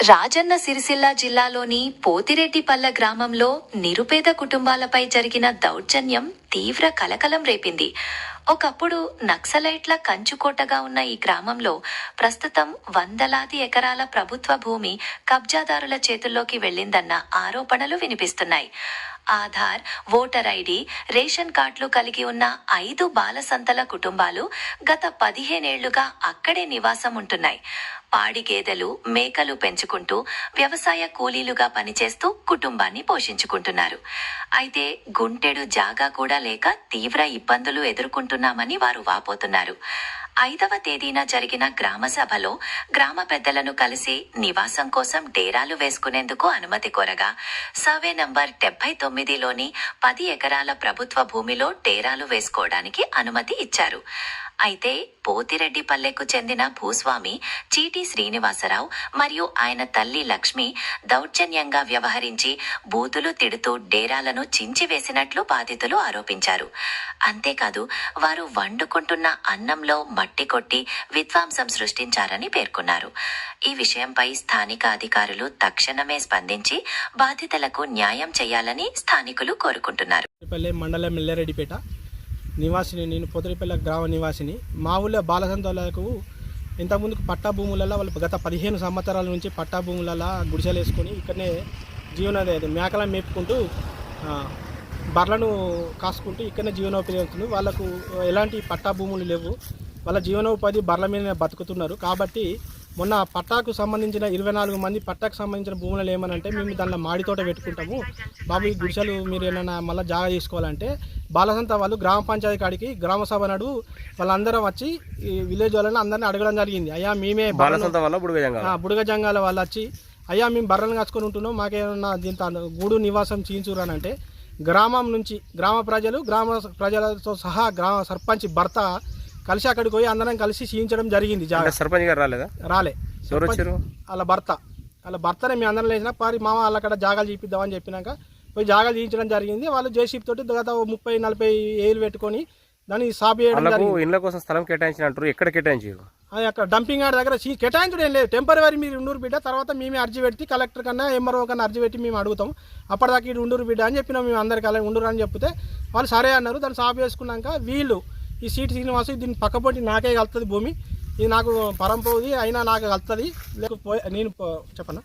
రాజన్న సిరిసిల్ల జిల్లాలోని పోతిరెడ్డిపల్లె గ్రామంలో నిరుపేద కుటుంబాలపై జరిగిన దౌర్జన్యం తీవ్ర కలకలం రేపింది. ఒకప్పుడు నక్సలైట్ల కంచుకోటగా ఉన్న ఈ గ్రామంలో ప్రస్తుతం వందలాది ఎకరాల ప్రభుత్వ భూమి కబ్జాదారుల చేతుల్లోకి వెళ్లిందన్న ఆరోపణలు వినిపిస్తున్నాయి. ఆధార్, ఓటర్ ఐడి, రేషన్ కార్డులు కలిగి ఉన్న 5 బాలసంతల కుటుంబాలు గత 15 ఏళ్లుగా అక్కడే నివాసం ఉంటున్నాయి. పాడి గేదెలు, మేకలు పెంచుకుంటూ వ్యవసాయ కూలీలుగా పనిచేస్తూ కుటుంబాన్ని పోషించుకుంటున్నారు. అయితే గుంటెడు జాగా కూడా లేక తీవ్ర ఇబ్బందులు ఎదుర్కొంటున్నామని వారు వాపోతున్నారు. 5వ తేదీన జరిగిన గ్రామ సభలో గ్రామ పెద్దలను కలిసి నివాసం కోసం డేరాలు వేసుకునేందుకు అనుమతి కోరగా సర్వే నంబర్ 79లోని 10 ఎకరాల ప్రభుత్వ భూమిలో డేరాలు వేసుకోవడానికి అనుమతి ఇచ్చారు. అయితే పోతిరెడ్డిపల్లెకు చెందిన భూస్వామి చీటి శ్రీనివాసరావు మరియు ఆయన తల్లి లక్ష్మి దౌర్జన్యంగా వ్యవహరించి బూతులు తిడుతూ డేరాలను చించివేసినట్లు బాధితులు ఆరోపించారు. అంతేకాదు వారు వండుకుంటున్న అన్నంలో మట్టి కొట్టి విధ్వంసం సృష్టించారని పేర్కొన్నారు. ఈ విషయంపై స్థానిక అధికారులు తక్షణమే స్పందించి బాధితులకు న్యాయం చేయాలని స్థానికులు కోరుకుంటున్నారు. మండలం ఎల్లారెడ్డిపేట నివాసిని, నేను పోతిరెడ్డిపల్లె గ్రామ నివాసిని. మా ఊళ్ళో బాలసంతలకు ఇంతకుముందుకు పట్టా భూములలో వాళ్ళు గత 15 సంవత్సరాల నుంచి పట్టా భూములలో గుడిసెలు వేసుకొని ఇక్కడనే జీవనోపాధి మేకలను మేపుకుంటూ బర్రెలను కాసుకుంటూ ఇక్కడనే జీవనోపాధి అవుతుంది. వాళ్ళకు ఎలాంటి పట్టా భూములు లేవు. వాళ్ళ జీవనోపాధి బర్రెల మీదనే బతుకుతున్నారు. కాబట్టి మొన్న పట్టాకు సంబంధించిన 24 మంది పట్టాకు సంబంధించిన భూములు ఏమనంటే మేము దానిలో మాడి తోట పెట్టుకుంటాము బాబు, ఈ గుడిసెలు మీరు ఏమైనా మళ్ళీ జాగా తీసుకోవాలంటే బాలసంత వాళ్ళు గ్రామ పంచాయతీ కాడికి గ్రామ సభ నాడు వాళ్ళందరం వచ్చి ఈ విలేజ్ వాళ్ళని అందరినీ అడగడం జరిగింది. అయ్యా మేమే బుడగ జంగాల వాళ్ళు వచ్చి అయ్యా మేము బర్రెలను కాచుకొని ఉంటున్నాం, మాకేమన్నా దీంతో గూడు నివాసం చేయించురానంటే గ్రామం నుంచి గ్రామ ప్రజలతో సహా గ్రామ సర్పంచ్ భర్త కలిసి అక్కడికి పోయి అందరం కలిసి చేయించడం జరిగింది. సర్పంచ్ గారు రాలే వాళ్ళ భర్తనే మేము అందరం లేచిన పారి మామ వాళ్ళ అక్కడ జాగాలు చూపిద్దామని చెప్పినాక పోయి జాగాలు చేయించడం జరిగింది. వాళ్ళు జేసీబీ తోటి గత 30-40 ఏళ్ళు పెట్టుకొని దాన్ని సాగు చేయడం జరిగింది. ఇళ్ళ కోసం స్థలం కేటాయించినట్టు ఎక్కడ కేటాయించారు? అది అక్కడ డంపింగ్ యార్డ్ దగ్గర కేటాయించడం ఏం లేదు. టెంపరీ మీరు ఉండూరు బిడ్డ, తర్వాత మేమే అర్జీ పెట్టి కలెక్టర్ కన్నా ఎంఆర్ఓ కన్నా అర్జీ పెట్టి మేము అడుగుతాం. అప్పటిదాకా ఇది ఉండూరు బిడ్డ అని చెప్పినాం మేము అందరికీ. అలా ఉండూరు అని చెప్తే వాళ్ళు సరే అన్నారు. దాన్ని సాగు చేసుకున్నాక వీళ్ళు ఈ సీటు శ్రీనివాసు దీన్ని పక్కపొట్టి నాకే కలుతుంది భూమి, ఇది నాకు పరంపోది అయినా నాకు కలుతుంది లేకపోతే నేను చెప్పనా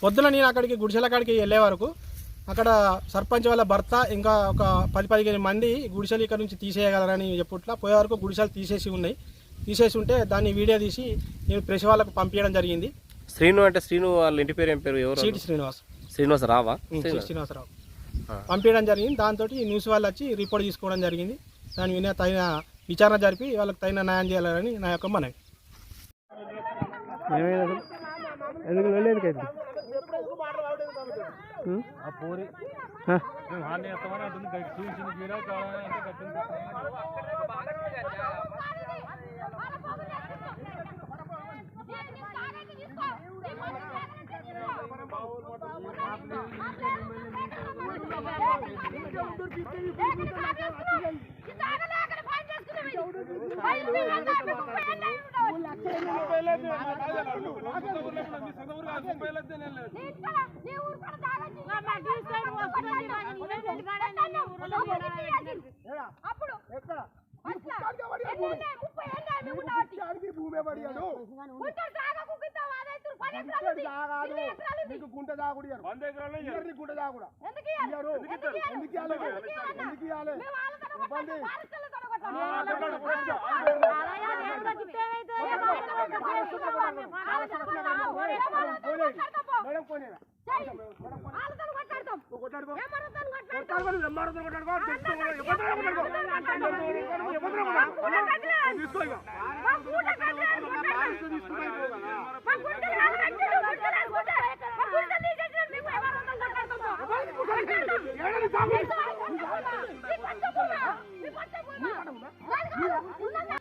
పొద్దున నేను అక్కడికి గుడిసెల కాడికి వెళ్ళే వరకు అక్కడ సర్పంచ్ వాళ్ళ భర్త ఇంకా ఒక 10-15 మంది గుడిసెలు ఇక్కడ నుంచి తీసేయగలరని చెప్పుట్లా పోయే వరకు గుడిసెలు తీసేసి ఉంటే దాన్ని వీడియో తీసి నేను ప్రెస్ వాళ్ళకు పంపించడం జరిగింది. శ్రీను వాళ్ళ ఇంటి పేరు ఏం పేరు? సీటి శ్రీనివాసరావు పంపించడం జరిగింది. దాంతో న్యూస్ వాళ్ళు వచ్చి రిపోర్ట్ తీసుకోవడం జరిగింది. దాని మీద తగిన విచారణ జరిపి వాళ్ళకి తగిన న్యాయం చేయాలని నా యొక్క మనవి. తీసుకో